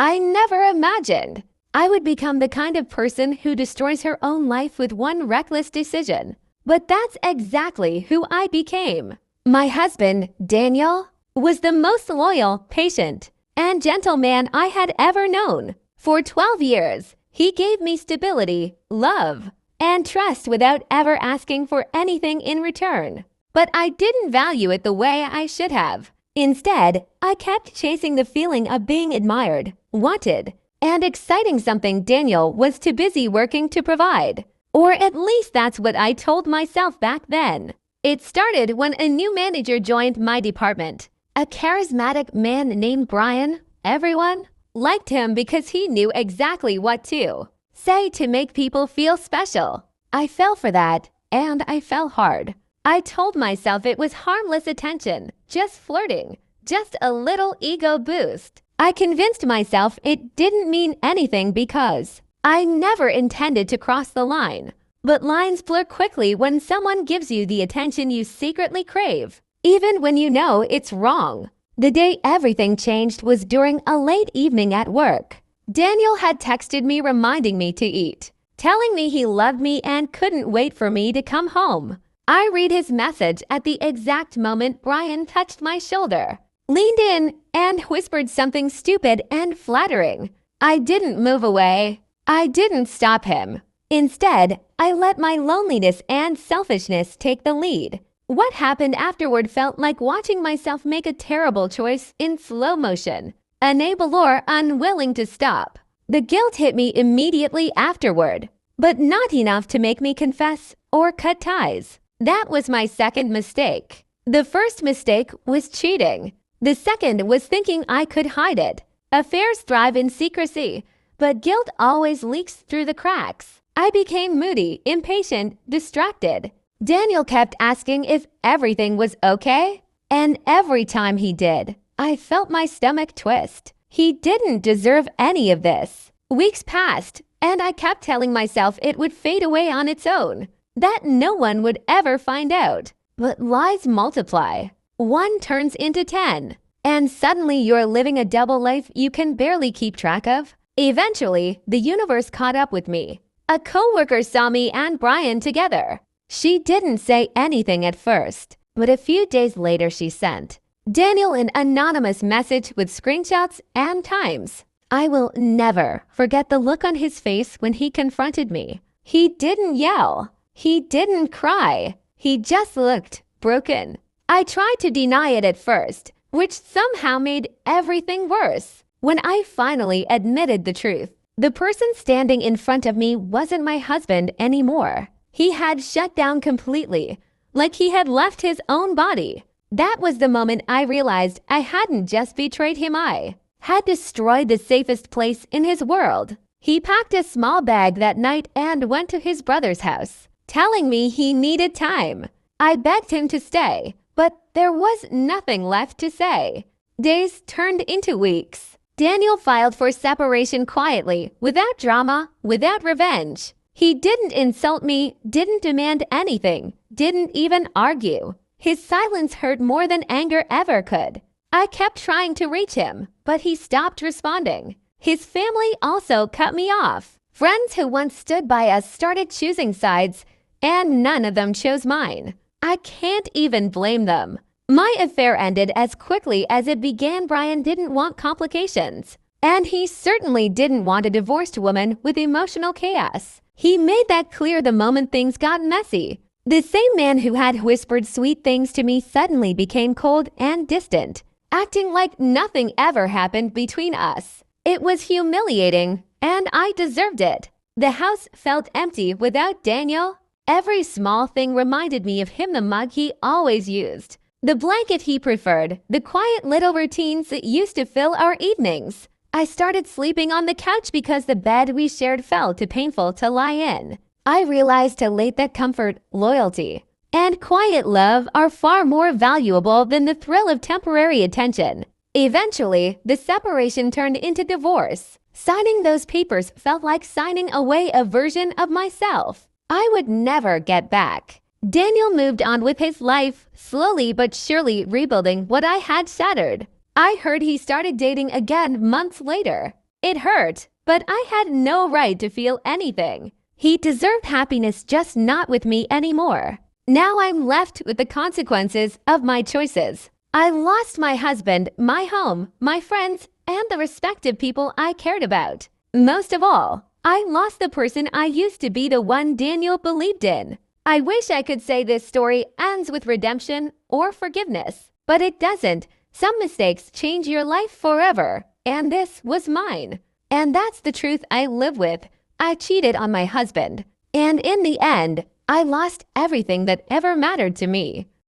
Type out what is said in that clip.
I never imagined I would become the kind of person who destroys her own life with one reckless decision. But that's exactly who I became. My husband, Daniel, was the most loyal, patient, and gentle man I had ever known. For 12 years, he gave me stability, love, and trust without ever asking for anything in return. But I didn't value it the way I should have. Instead, I kept chasing the feeling of being admired, wanted, and exciting, something Daniel was too busy working to provide. Or at least that's what I told myself back then. It started when a new manager joined my department. A charismatic man named Brian. Everyone liked him because he knew exactly what to say to make people feel special. I fell for that, and I fell hard. I told myself it was harmless attention, just flirting, just a little ego boost. I convinced myself it didn't mean anything because I never intended to cross the line. But lines blur quickly when someone gives you the attention you secretly crave, even when you know it's wrong. The day everything changed was during a late evening at work. Daniel had texted me reminding me to eat, telling me he loved me and couldn't wait for me to come home. I read his message at the exact moment Brian touched my shoulder, leaned in, and whispered something stupid and flattering. I didn't move away. I didn't stop him. Instead, I let my loneliness and selfishness take the lead. What happened afterward felt like watching myself make a terrible choice in slow motion, unable unwilling to stop. The guilt hit me immediately afterward, but not enough to make me confess or cut ties. That was my second mistake. The first mistake was cheating. The second was thinking I could hide it. Affairs thrive in secrecy, but guilt always leaks through the cracks. I became moody, impatient, distracted. Daniel kept asking if everything was okay, and every time he did, I felt my stomach twist. He didn't deserve any of this. Weeks passed, and I kept telling myself it would fade away on its own, that no one would ever find out. But lies multiply. One turns into 10, and suddenly you're living a double life you can barely keep track of. Eventually, the universe caught up with me. A coworker saw me and Brian together. She didn't say anything at first, but a few days later she sent Daniel an anonymous message with screenshots and times. I will never forget the look on his face when he confronted me. He didn't yell. He didn't cry. He just looked broken. I tried to deny it at first, which somehow made everything worse. When I finally admitted the truth, the person standing in front of me wasn't my husband anymore. He had shut down completely, like he had left his own body. That was the moment I realized I hadn't just betrayed him, I had destroyed the safest place in his world. He packed a small bag that night and went to his brother's house, telling me he needed time. I begged him to stay, but there was nothing left to say. Days turned into weeks. Daniel filed for separation quietly, without drama, without revenge. He didn't insult me, didn't demand anything, didn't even argue. His silence hurt more than anger ever could. I kept trying to reach him, but he stopped responding. His family also cut me off. Friends who once stood by us started choosing sides, and none of them chose mine. I can't even blame them. My affair ended as quickly as it began. Brian didn't want complications, and he certainly didn't want a divorced woman with emotional chaos. He made that clear the moment things got messy. The same man who had whispered sweet things to me suddenly became cold and distant, acting like nothing ever happened between us. It was humiliating, and I deserved it. The house felt empty without Daniel. Every small thing reminded me of him: the mug he always used, the blanket he preferred, the quiet little routines that used to fill our evenings. I started sleeping on the couch because the bed we shared felt too painful to lie in. I realized too late that comfort, loyalty, and quiet love are far more valuable than the thrill of temporary attention. Eventually, the separation turned into divorce. Signing those papers felt like signing away a version of myself I would never get back. Daniel moved on with his life, slowly but surely rebuilding what I had shattered. I heard he started dating again months later. It hurt, but I had no right to feel anything. He deserved happiness, just not with me anymore. Now I'm left with the consequences of my choices. I lost my husband, my home, my friends, and the respected people I cared about. Most of all, I lost the person I used to be, the one Daniel believed in. I wish I could say this story ends with redemption or forgiveness, but it doesn't. Some mistakes change your life forever, and this was mine. And that's the truth I live with. I cheated on my husband, and in the end, I lost everything that ever mattered to me.